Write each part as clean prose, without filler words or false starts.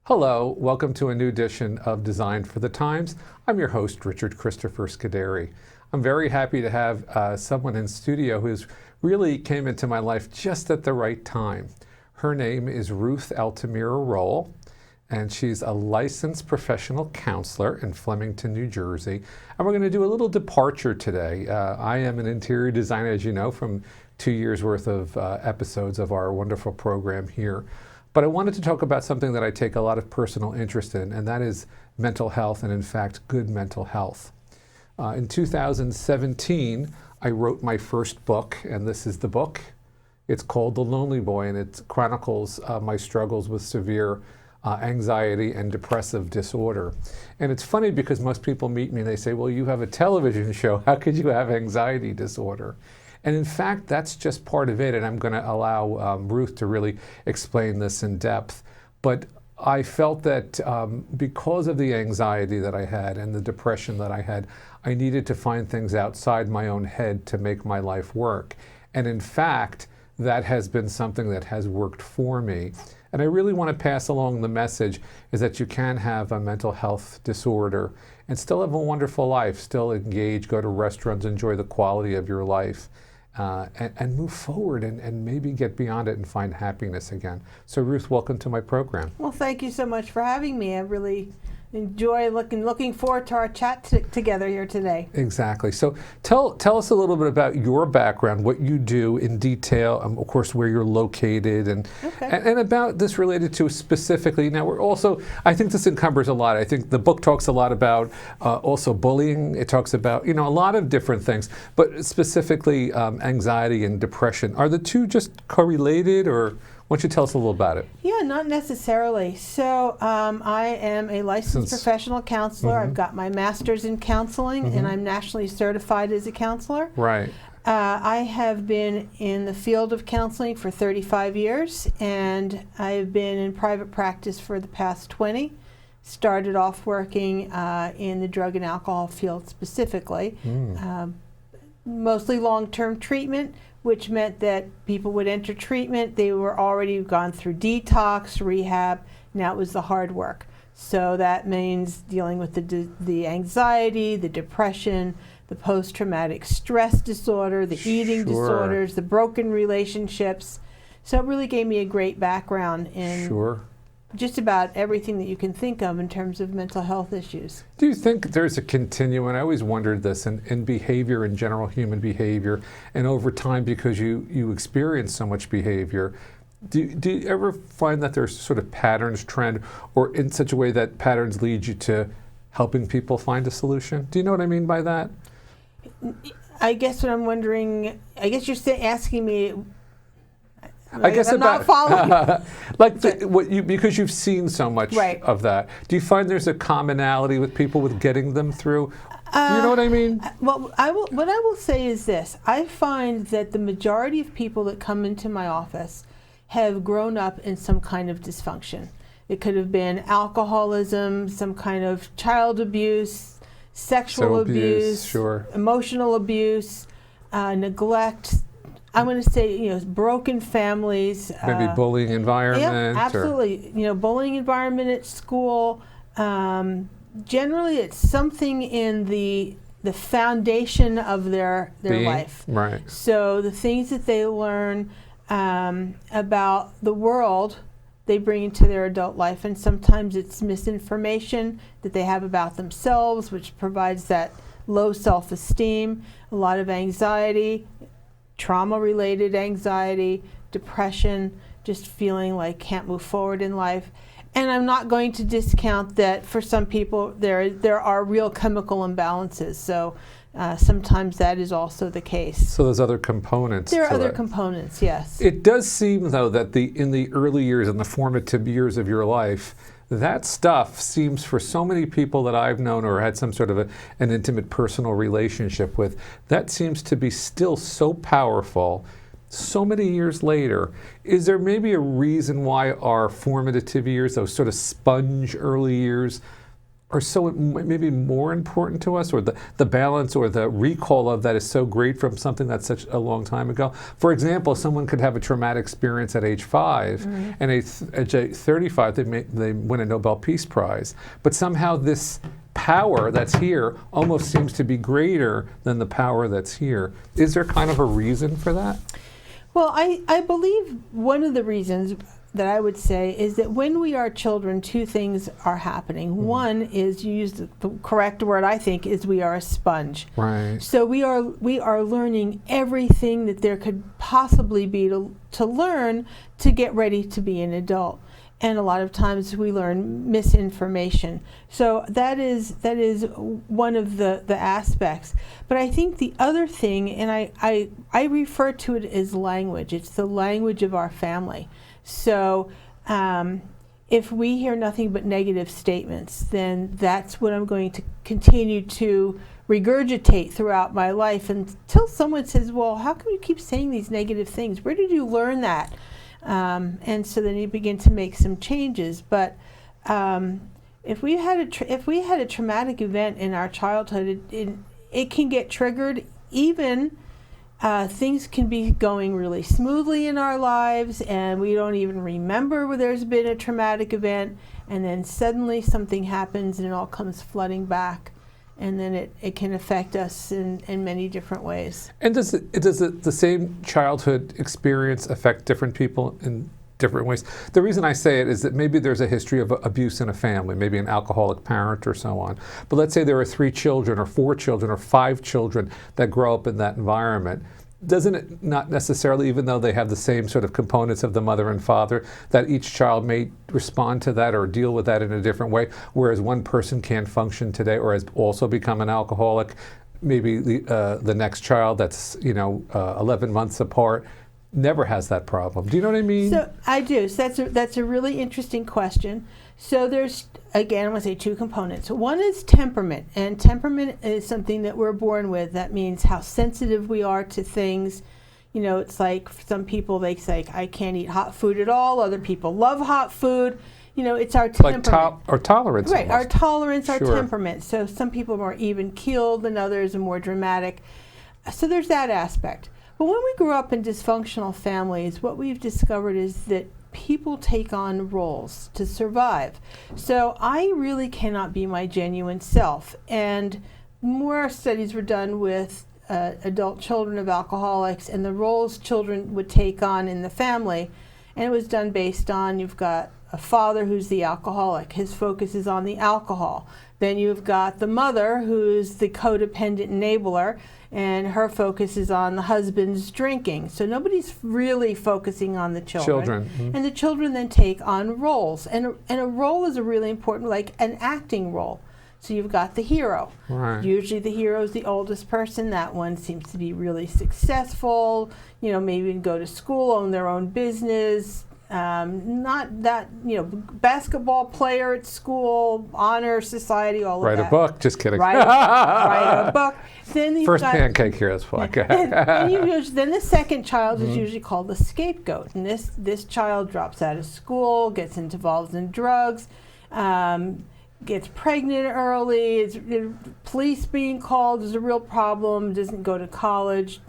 Hello, welcome to a new edition of Design for the Times. I'm your host, Richard Christopher Scuderi. I'm very happy to have someone in studio who's really came into my life just at the right time. Her name is Ruth Altamira Roll, and she's a licensed professional counselor in Flemington, New Jersey. And we're going to do a little departure today. I am an interior designer, as you know, from 2 years worth of episodes of our wonderful program here. But I wanted to talk about something that I take a lot of personal interest in, and that is mental health, and in fact, good mental health. In 2017, I wrote my first book, and this is the book. It's called The Lonely Boy, and it chronicles my struggles with severe anxiety and depressive disorder. And it's funny because most people meet me and they say, well, you have a television show. How could you have anxiety disorder? And in fact, that's just part of it, and I'm going to allow Ruth to really explain this in depth. But I felt that because of the anxiety that I had and the depression that I had, I needed to find things outside my own head to make my life work. And in fact, that has been something that has worked for me. And I really want to pass along the message is that you can have a mental health disorder and still have a wonderful life, still engage, go to restaurants, enjoy the quality of your life. And move forward and maybe get beyond it and find happiness again. So Ruth, welcome to my program. Well, thank you so much for having me. I really enjoy looking forward to our chat together here today. Exactly. So tell us a little bit about your background, what you do in detail, of course, where you're located, and about this related to specifically. Now, we're also, I think this encumbers a lot. I think the book talks a lot about also bullying. It talks about, a lot of different things, but specifically anxiety and depression. Are the two just correlated, or why don't you tell us a little about it? Yeah, not necessarily. So I am a licensed professional counselor. I've got my master's in counseling, and I'm nationally certified as a counselor. Right. I have been in the field of counseling for 35 years, and I've been in private practice for the past 20. Started off working in the drug and alcohol field specifically, mostly long-term treatment, which meant that people would enter treatment. They were already gone through detox, rehab. Now it was the hard work. So that means dealing with the anxiety, the depression, the post-traumatic stress disorder, the eating disorders, the broken relationships. So it really gave me a great background in just about everything that you can think of in terms of mental health issues. Do you think there's a continuum? I always wondered this in behavior, in general human behavior, and over time, because you experience so much behavior, do you ever find that there's sort of patterns trend, or in such a way that patterns lead you to helping people find a slution? Do you know what I mean by that? I guess what I'm wondering, I guess you're asking me, I guess I'm not following. Because you've seen so much of that. Do you find there's a commonality with people with getting them through? Do you know what I mean? Well, what I will say is this. I find that the majority of people that come into my office have grown up in some kind of dysfunction. It could have been alcoholism, some kind of child abuse, sexual abuse, emotional abuse, neglect. I'm going to say, broken families. Maybe bullying environment. Yeah, absolutely. Bullying environment at school. Generally, it's something in the foundation of their life. Right. So the things that they learn about the world, they bring into their adult life, and sometimes it's misinformation that they have about themselves, which provides that low self-esteem, a lot of anxiety, trauma-related anxiety, depression, just feeling like can't move forward in life. And I'm not going to discount that for some people there are real chemical imbalances. So sometimes that is also the case. So there's other components. There are other components, yes. It does seem, though, that in the early years, in the formative years of your life, that stuff seems, for so many people that I've known or had some sort of an intimate personal relationship with, that seems to be still so powerful so many years later. Is there maybe a reason why our formative years, those sort of sponge early years, are so maybe more important to us, or the balance or the recall of that is so great from something that's such a long time ago. For example, someone could have a traumatic experience at age 5, and at age 35 they win a Nobel Peace Prize. But somehow this power that's here almost seems to be greater than the power that's here. Is there kind of a reason for that? Well, I believe one of the reasons that I would say is that when we are children, two things are happening. One is, you used the correct word, I think, is we are a sponge. Right. So we are learning everything that there could possibly be to learn to get ready to be an adult. And a lot of times we learn misinformation. So that is one of the aspects. But I think the other thing, and I refer to it as language. It's the language of our family. So if we hear nothing but negative statements, then that's what I'm going to continue to regurgitate throughout my life until someone says, well, how come you keep saying these negative things? Where did you learn that? And so then you begin to make some changes. But if we had a traumatic event in our childhood, it can get triggered. Even things can be going really smoothly in our lives, and we don't even remember where there's been a traumatic event, and then suddenly something happens and it all comes flooding back. And then it can affect us in many different ways. And does the same childhood experience affect different people in different ways? The reason I say it is that maybe there's a history of abuse in a family, maybe an alcoholic parent or so on. But let's say there are 3 children or 4 children or 5 children that grow up in that environment. Doesn't it not necessarily, even though they have the same sort of components of the mother and father, that each child may respond to that or deal with that in a different way, whereas one person can't function today or has also become an alcoholic, maybe the next child that's 11 months apart never has that problem. Do you know what I mean? So I do. So that's a really interesting question. So there's, again, I'm going to say 2 components. One is temperament, and temperament is something that we're born with. That means how sensitive we are to things. You know, it's like some people, they say, I can't eat hot food at all. Other people love hot food. You know, it's our temperament. Like our tolerance. Right, almost. our tolerance, our Sure. temperament. So some people are more even-keeled than others and more dramatic. So there's that aspect. But when we grew up in dysfunctional families, what we've discovered is that people take on roles to survive. So I really cannot be my genuine self. And more studies were done with adult children of alcoholics and the roles children would take on in the family. And it was done based on, you've got a father who's the alcoholic. His focus is on the alcohol. Then you've got the mother who's the codependent enabler, and her focus is on the husband's drinking. So nobody's really focusing on the children. Mm-hmm. And the children then take on roles. And a role is a really important, like an acting role. So you've got the hero. Right. Usually the hero is the oldest person. That one seems to be really successful, maybe go to school, own their own business. Not that, basketball player at school, honor society, all of that. Write a book. Just kidding. Write a book. Then First pancake here. That's fine. Then the second child is usually called the scapegoat, and this child drops out of school, gets involved in drugs, gets pregnant early. Police being called is a real problem. Doesn't go to college.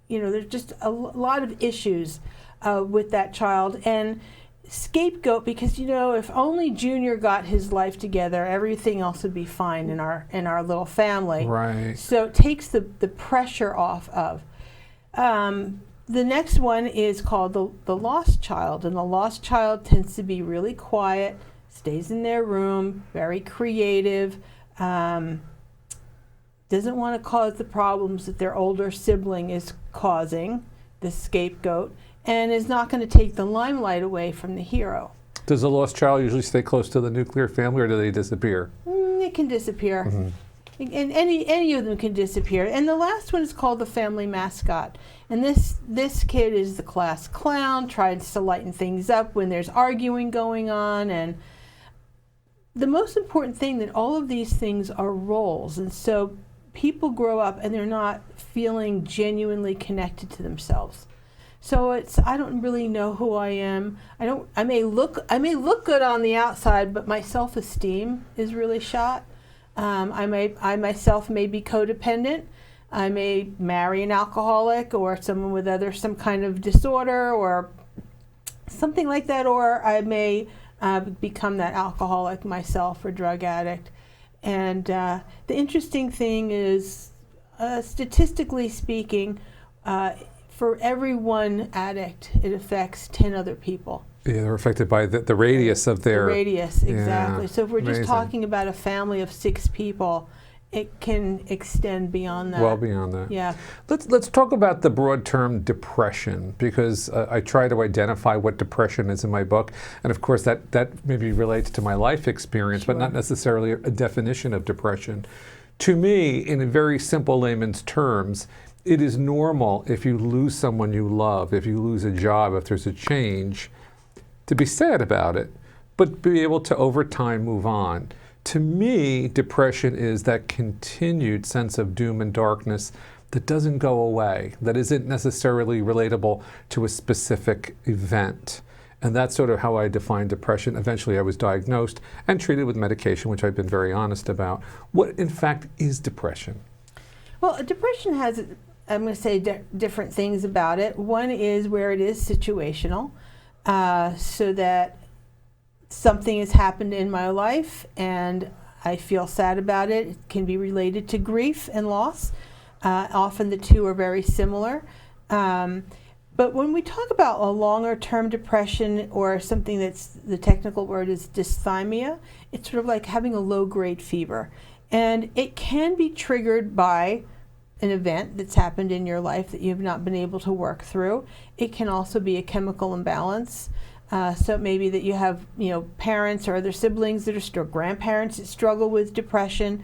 There's just a lot of issues with that child. And scapegoat, because if only Junior got his life together, everything else would be fine in our little family. Right. So it takes the pressure off of. The next one is called the lost child, and the lost child tends to be really quiet, stays in their room, very creative, doesn't want to cause the problems that their older sibling is causing, the scapegoat, and is not going to take the limelight away from the hero. Does the lost child usually stay close to the nuclear family, or do they disappear? It can disappear. Mm-hmm. And any of them can disappear. And the last one is called the family mascot. And this kid is the class clown, tries to lighten things up when there's arguing going on. And the most important thing, that all of these things are roles. And so people grow up and they're not feeling genuinely connected to themselves. So I don't really know who I am. I may look good on the outside, but my self-esteem is really shot. I myself may be codependent. I may marry an alcoholic or someone with some kind of disorder or something like that, or I may become that alcoholic myself or drug addict. And the interesting thing is, statistically speaking, for every one addict, it affects 10 other people. Yeah, they're affected by the radius of their... The radius, exactly. Yeah, so if we're amazing. just talking about a family of 6 people, it can extend beyond that. Well beyond that. Yeah. Let's talk about the broad term depression, because I try to identify what depression is in my book, and of course that maybe relates to my life experience, Sure. but not necessarily a definition of depression. To me, in a very simple layman's terms, it is normal if you lose someone you love, if you lose a job, if there's a change, to be sad about it, but be able to over time move on. To me, depression is that continued sense of doom and darkness that doesn't go away, that isn't necessarily relatable to a specific event. And that's sort of how I define depression. Eventually I was diagnosed and treated with medication, which I've been very honest about. What in fact is depression? Well, depression has, I'm going to say, different things about it. One is where it is situational, so that something has happened in my life and I feel sad about it. It can be related to grief and loss. Often the two are very similar. But when we talk about a longer term depression, or something that's, the technical word is dysthymia, it's sort of like having a low grade fever. And it can be triggered by an event that's happened in your life that you've not been able to work through. It can also be a chemical imbalance. So it may be that you have, parents or other siblings that are grandparents that struggle with depression.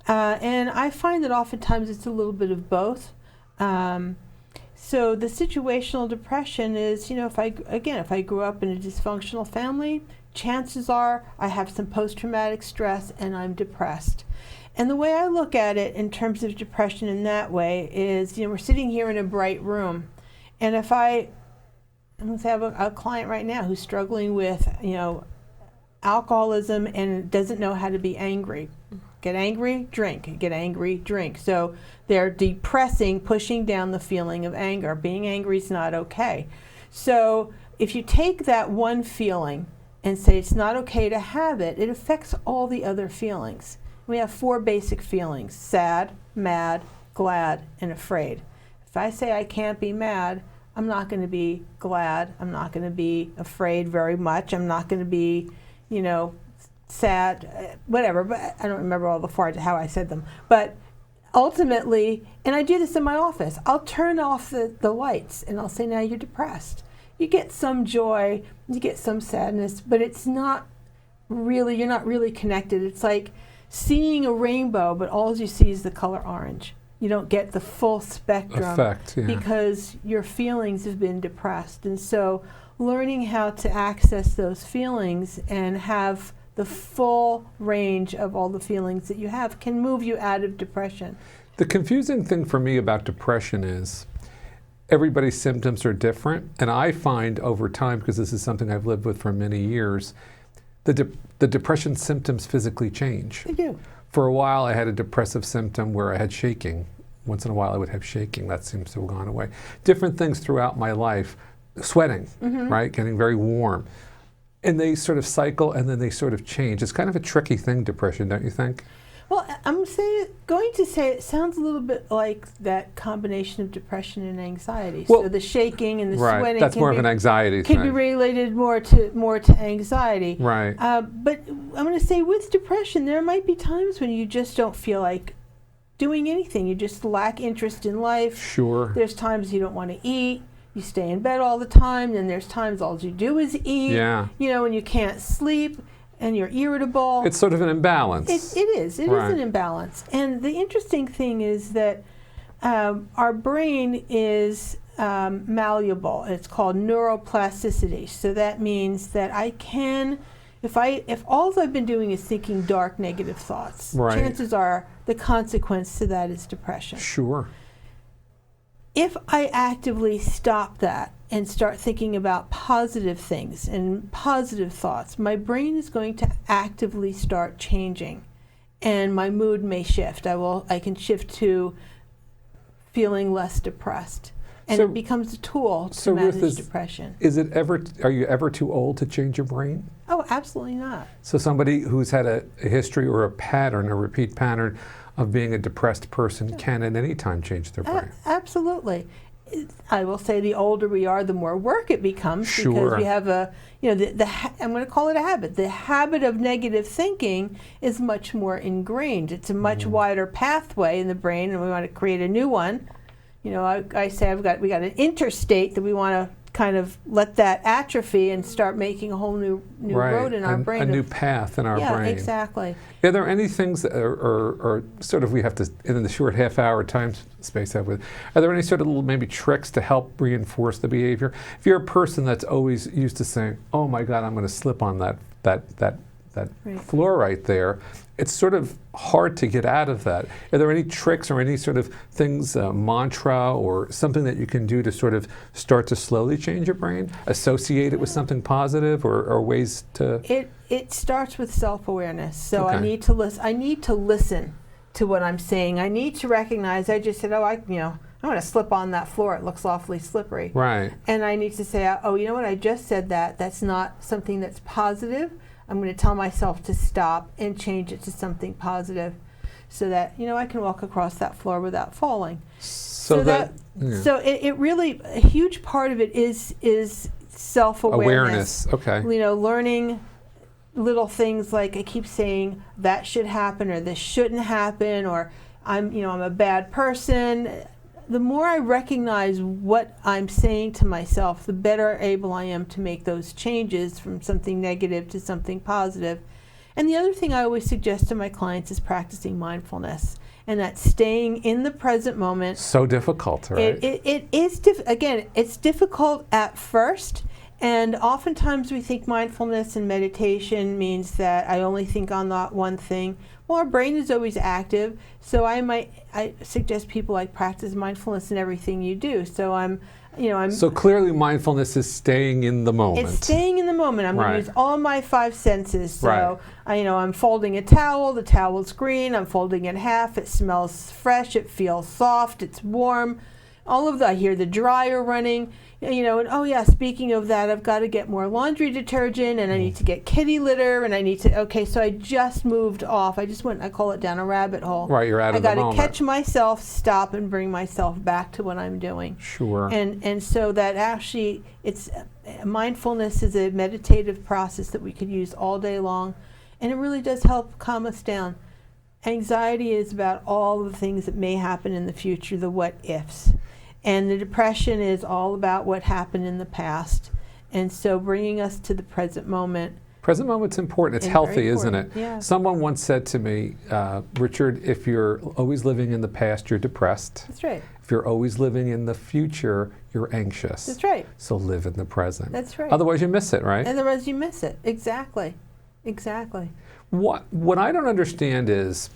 And I find that oftentimes it's a little bit of both. So the situational depression is, if I grew up in a dysfunctional family, chances are I have some post-traumatic stress and I'm depressed. And the way I look at it in terms of depression in that way is, we're sitting here in a bright room, and if I'm going to have a client right now who's struggling with, alcoholism and doesn't know how to be angry. Get angry, drink. Get angry, drink. So they're depressing, pushing down the feeling of anger. Being angry is not okay. So if you take that one feeling and say it's not okay to have it, it affects all the other feelings. We have 4 basic feelings: sad, mad, glad, and afraid. If I say I can't be mad, I'm not going to be glad. I'm not going to be afraid very much. I'm not going to be, sad, whatever. But I don't remember all the parts, how I said them. But ultimately, and I do this in my office, I'll turn off the lights and I'll say, now you're depressed. You get some joy, you get some sadness, but it's not really, you're not really connected. It's like seeing a rainbow, but all you see is the color orange. You don't get the full spectrum Effect, yeah. because your feelings have been depressed. And so learning how to access those feelings and have the full range of all the feelings that you have can move you out of depression. The confusing thing for me about depression is everybody's symptoms are different, and I find over time, because this is something I've lived with for many years, the depression symptoms physically change. They do. For a while I had a depressive symptom where I had shaking. Once in a while I would have shaking. That seems to have gone away. Different things throughout my life. Sweating, right? Getting very warm. And they sort of cycle and then they sort of change. It's kind of a tricky thing, depression, don't you think? Well, I'm going to say it sounds a little bit like that combination of depression and anxiety. Well, so the shaking and the right. sweating That's more of an anxiety can thing. be related more to anxiety. Right. But I'm going to say with depression, there might be times when you just don't feel like doing anything. You just lack interest in life. Sure. There's times you don't want to eat. You stay in bed all the time. Then there's times all you do is eat. Yeah. And you can't sleep. And you're irritable. It's sort of an imbalance. It is. It is an imbalance. And the interesting thing is that our brain is malleable. It's called neuroplasticity. So that means that I can, if all I've been doing is thinking dark, negative thoughts, right. chances are the consequence to that is depression. Sure. if I actively stop that and start thinking about positive things and positive thoughts, my brain is going to actively start changing, and my mood may shift. I can shift to feeling less depressed, and So- it becomes a tool to so Ruth, manage depression. Are you ever too old to change your brain? Oh, absolutely not. So somebody who's had a history or a pattern, a repeat pattern of being a depressed person can at any time change their brain. Absolutely. I will say the older we are, the more work it becomes, Sure. because we have I'm going to call it a habit. The habit of negative thinking is much more ingrained. It's a much wider pathway in the brain, and we want to create a new one. I say we got an interstate that we want to kind of let that atrophy and start making a whole new Right. road in our brain. A new path in our yeah, brain. exactly. Are there any things that are sort of, we have to, in the short half-hour time space I have with, are there any sort of little maybe tricks to help reinforce the behavior? If you're a person that's always used to saying, oh my God, I'm going to slip on that Right. floor right there, it's sort of hard to get out of that. Are there any tricks or any sort of things, mantra or something that you can do to sort of start to slowly change your brain? Associate it with something positive, or ways to... It starts with self-awareness. So Okay. I need to listen to what I'm saying. I need to recognize I just said, I'm going to slip on that floor. It looks awfully slippery. Right. And I need to say, oh, you know what? I just said that. That's not something that's positive. I'm going to tell myself to stop and change it to something positive, so that I can walk across that floor without falling. So yeah. So it really, a huge part of it is self-awareness. Awareness, okay. Learning little things like I keep saying that should happen or this shouldn't happen, or I'm a bad person. The more I recognize what I'm saying to myself, the better able I am to make those changes from something negative to something positive. And the other thing I always suggest to my clients is practicing mindfulness, and that's staying in the present moment. So difficult, right? It is, again, it's difficult at first, and oftentimes we think mindfulness and meditation means that I only think on that one thing. Well, our brain is always active, so I suggest people practice mindfulness in everything you do. So So clearly mindfulness is staying in the moment. It's staying in the moment. I'm going Right. to use all my five senses. So, Right. I'm folding a towel. The towel's green. I'm folding it in half. It smells fresh. It feels soft. It's warm. I hear the dryer running. And oh yeah, speaking of that, I've got to get more laundry detergent, and I need to get kitty litter, and I need to, so I just moved off. I call it down a rabbit hole. Right, you're out of the moment. I got to catch myself, stop, and bring myself back to what I'm doing. Sure. And so that actually, mindfulness is a meditative process that we could use all day long, and it really does help calm us down. Anxiety is about all the things that may happen in the future, the what ifs. And the depression is all about what happened in the past. And so bringing us to the present moment. Present moment's important. It's It's healthy, very isn't it? important, yeah. Someone once said to me, Richard, if you're always living in the past, you're depressed. That's right. If you're always living in the future, you're anxious. That's right. So live in the present. That's right. Otherwise you miss it, right? Otherwise you miss it. Exactly. Exactly. What I don't understand is,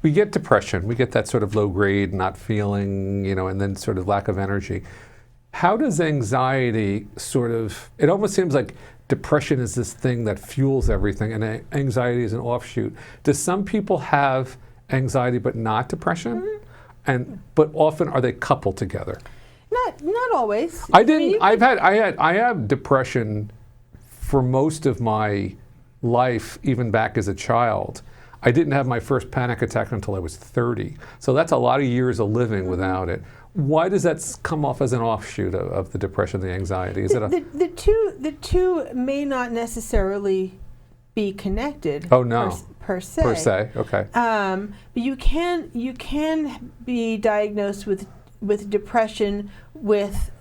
we get depression, we get that sort of low grade, not feeling, and then sort of lack of energy. How does anxiety it almost seems like depression is this thing that fuels everything, and anxiety is an offshoot. Does some people have anxiety but not depression? Mm-hmm. But often are they coupled together? Not always. I have depression for most of my life, even back as a child. I didn't have my first panic attack until I was 30. So that's a lot of years of living without it. Why does that come off as an offshoot of the depression, the anxiety? Is The two may not necessarily be connected. Oh, no. Per se. Per se, okay. But you can be diagnosed with depression with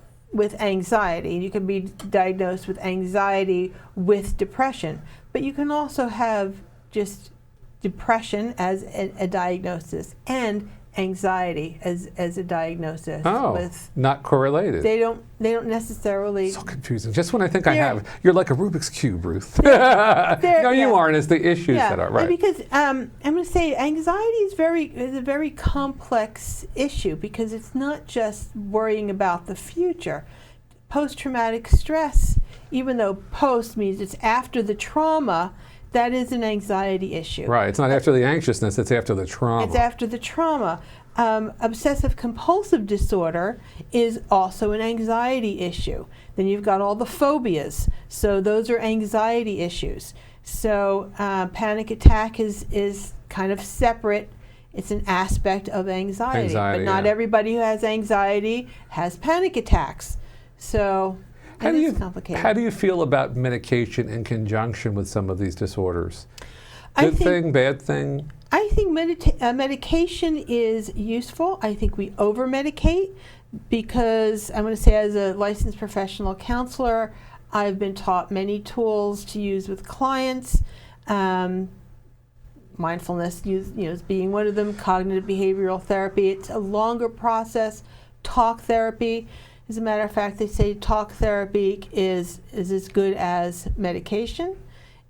anxiety. You can be diagnosed with anxiety with depression. But you can also have just depression as a diagnosis and anxiety as a diagnosis. Oh, With not correlated. they don't necessarily. So confusing. Just when I think I They're- have, you're like a Rubik's Cube, Ruth. they're- No, you yeah. aren't. It's the issues Yeah, that are, right. because I'm going to say anxiety is a very complex issue because it's not just worrying about the future. Post-traumatic stress, even though post means it's after the trauma, that is an anxiety issue. Right. It's not after the anxiousness, it's after the trauma. It's after the trauma. Obsessive compulsive disorder is also an anxiety issue. Then you've got all the phobias. So those are anxiety issues. So panic attack is kind of separate. It's an aspect of anxiety. Anxiety, but not yeah. everybody who has anxiety has panic attacks. So it is complicated. How do you feel about medication in conjunction with some of these disorders? I Good think- thing, bad thing? I think medication is useful. I think we over-medicate because I'm going to say as a licensed professional counselor, I've been taught many tools to use with clients. Mindfulness is being one of them, cognitive behavioral therapy. It's a longer process. Talk therapy. As a matter of fact, they say talk therapy is as good as medication.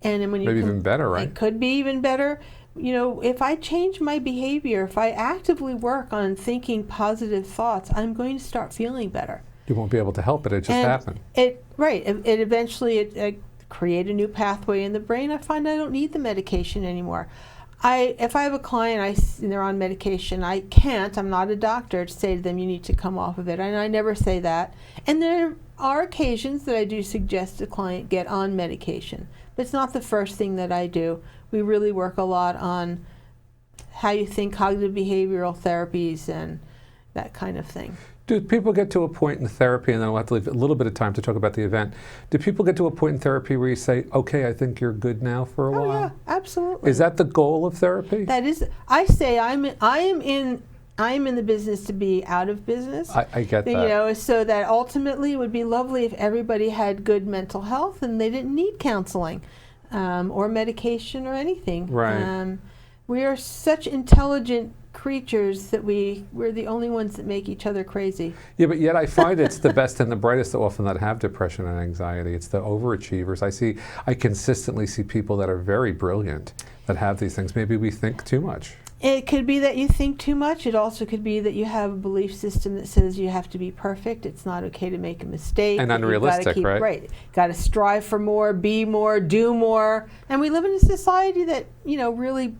And then when you Maybe even better, right? It could be even better. If I change my behavior, if I actively work on thinking positive thoughts, I'm going to start feeling better. You won't be able to help it. It just happened. It eventually create a new pathway in the brain. I find I don't need the medication anymore. If I have a client and they're on medication, I'm not a doctor, to say to them, you need to come off of it. And I never say that. And there are occasions that I do suggest a client get on medication. But it's not the first thing that I do. We really work a lot on how you think, cognitive behavioral therapies and that kind of thing. Do people get to a point in therapy, and then we'll have to leave a little bit of time to talk about the event. Do people get to a point in therapy where you say, okay, I think you're good now for a Oh while? yeah, absolutely. Is that the goal of therapy? That is, I say I am in the business to be out of business. I get that. So that ultimately it would be lovely if everybody had good mental health and they didn't need counseling or medication or anything. Right. We are such intelligent creatures that we're the only ones that make each other crazy. Yeah, but yet I find it's the best and the brightest often that have depression and anxiety. It's the overachievers. I consistently see people that are very brilliant that have these things. Maybe we think too much. It could be that you think too much. It also could be that you have a belief system that says you have to be perfect. It's not okay to make a mistake. And that you've unrealistic, gotta keep, right? Right. Got to strive for more, be more, do more. And we live in a society that, really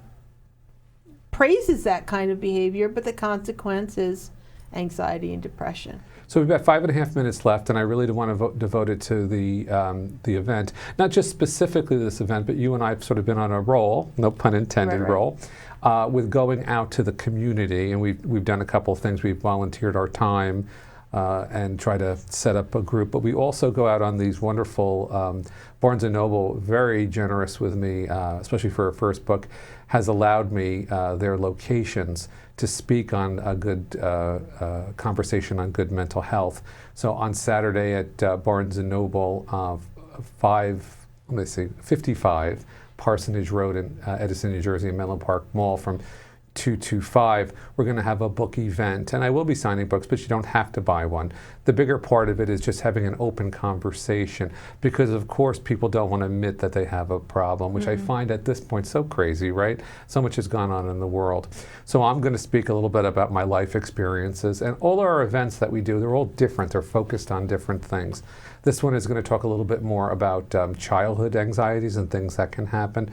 praises that kind of behavior, but the consequence is anxiety and depression. So we've got 5.5 minutes left, and I really do want to devote it to the event. Not just specifically this event, but you and I have sort of been on a roll, no pun intended, Right. roll, with going out to the community, and we've done a couple of things. We've volunteered our time and try to set up a group, but we also go out on these wonderful, Barnes & Noble, very generous with me, especially for a first book, has allowed me their locations to speak on a good conversation on good mental health. So on Saturday at Barnes & Noble, 55 Parsonage Road in Edison, New Jersey, and Menlo Park Mall from 2 to 5, we're going to have a book event. And I will be signing books, but you don't have to buy one. The bigger part of it is just having an open conversation because, of course, people don't want to admit that they have a problem, which I find at this point so crazy, right? So much has gone on in the world. So I'm going to speak a little bit about my life experiences. And all our events that we do, they're all different. They're focused on different things. This one is going to talk a little bit more about childhood anxieties and things that can happen.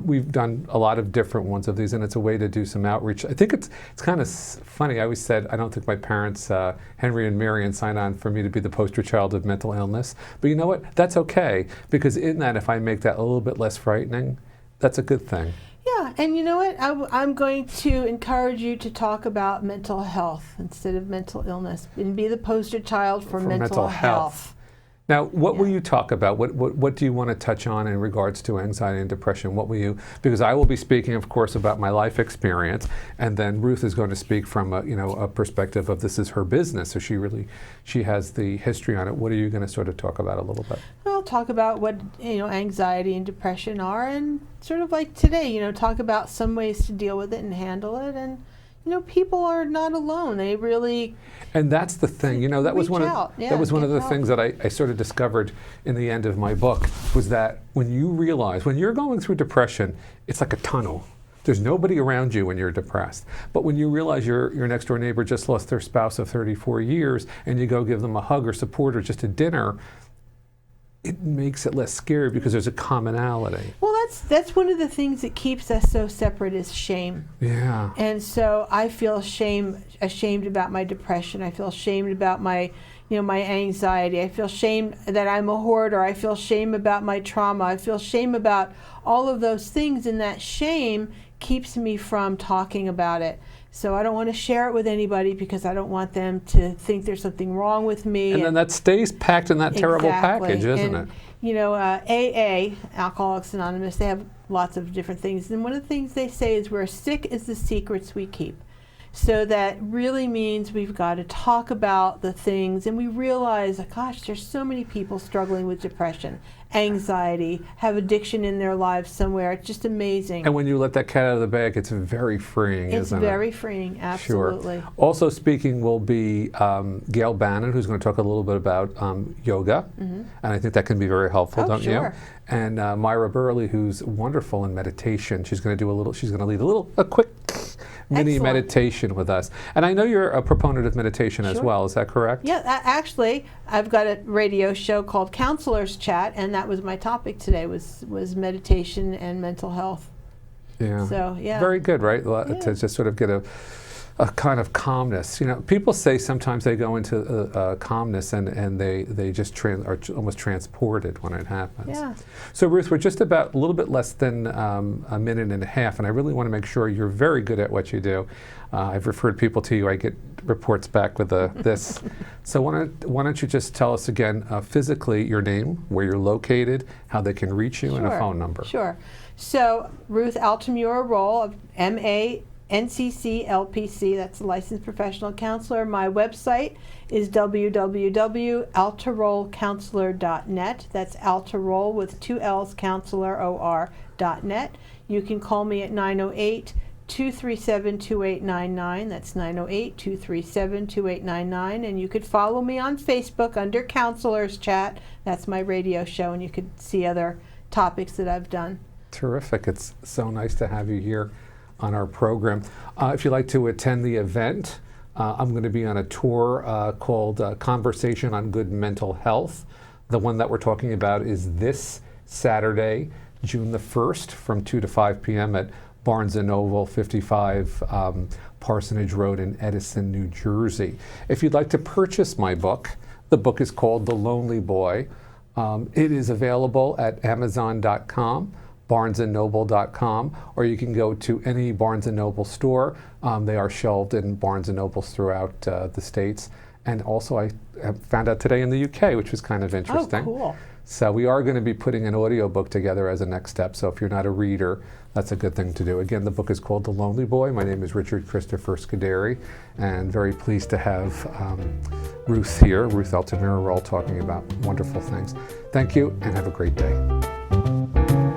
We've done a lot of different ones of these, and it's a way to do some outreach. I think it's kind of funny. I always said I don't think my parents, Henry and Marion, signed on for me to be the poster child of mental illness. But you know what? That's okay, because in that, if I make that a little bit less frightening, that's a good thing. Yeah, and you know what? I'm going to encourage you to talk about mental health instead of mental illness, and be the poster child for mental health. Now, what will you talk about? What do you want to touch on in regards to anxiety and depression? What will you? Because I will be speaking, of course, about my life experience, and then Ruth is going to speak from a perspective of this is her business, so she has the history on it. What are you going to sort of talk about a little bit? I'll talk about what anxiety and depression are, and sort of like today, talk about some ways to deal with it and handle it, and people are not alone. They really, And that's the thing, that was Reach one out. of Yeah, that was one of get the help. things that I sort of discovered in the end of my book, was that when you realize, when you're going through depression, it's like a tunnel. There's nobody around you when you're depressed. But when you realize your next door neighbor just lost their spouse of 34 years and you go give them a hug or support or just a dinner, it makes it less scary because there's a commonality. well, that's one of the things that keeps us so separate is shame. Yeah. And so I feel ashamed about my depression. I feel ashamed about my anxiety. I feel shame that I'm a hoarder. I feel shame about my trauma. I feel shame about all of those things, and that shame keeps me from talking about it. So I don't want to share it with anybody because I don't want them to think there's something wrong with me. And then that stays packed in that terrible Exactly. package, isn't And, it? AA, Alcoholics Anonymous, they have lots of different things. And one of the things they say is we're sick as the secrets we keep. So that really means we've got to talk about the things, and we realize, gosh, there's so many people struggling with depression, anxiety, have addiction in their lives somewhere. It's just amazing. And when you let that cat out of the bag, it's very freeing, It's isn't it? very freeing, absolutely. Sure. Also speaking will be Gail Bannon, who's going to talk a little bit about yoga, and I think that can be very helpful, Oh, don't sure. you? And Myra Burley, who's wonderful in meditation. She's going to lead a quick mini Excellent. meditation with us. And I know you're a proponent of meditation as Sure. well. Is that correct? Yeah, actually, I've got a radio show called Counselors Chat, and that was my topic today, was meditation and mental health. Yeah. So, yeah. Very good, right? Yeah. To just sort of get a kind of calmness. People say sometimes they go into calmness and they just are almost transported when it happens. Yeah. So Ruth, we're just about a little bit less than a minute and a half, and I really want to make sure you're very good at what you do. I've referred people to you. I get reports back with this. So why don't you just tell us again physically your name, where you're located, how they can reach you, and a Sure, phone number. Sure. So Ruth Altamura Roll, MANCC-LPC, that's a licensed professional counselor. My website is www.altarollcounselor.net. That's Altaroll with 2 L's, counselor, O-R.net. You can call me at 908-237-2899. That's 908-237-2899. And you could follow me on Facebook under Counselors Chat. That's my radio show, and you could see other topics that I've done. Terrific. It's so nice to have you here on our program. If you'd like to attend the event, I'm going to be on a tour called Conversation on Good Mental Health. The one that we're talking about is this Saturday, June the 1st, from 2 to 5 p.m. at Barnes & Noble, 55 Parsonage Road in Edison, New Jersey. If you'd like to purchase my book, the book is called The Lonely Boy. It is available at Amazon.com, BarnesandNoble.com, or you can go to any Barnes & Noble store. They are shelved in Barnes & Nobles throughout the States. And also I found out today in the UK, which was kind of interesting. Oh, cool. So we are going to be putting an audiobook together as a next step. So if you're not a reader, that's a good thing to do. Again, the book is called The Lonely Boy. My name is Richard Christopher Scuderi, and very pleased to have Ruth here, Ruth Altamura. We're all talking about wonderful things. Thank you, and have a great day.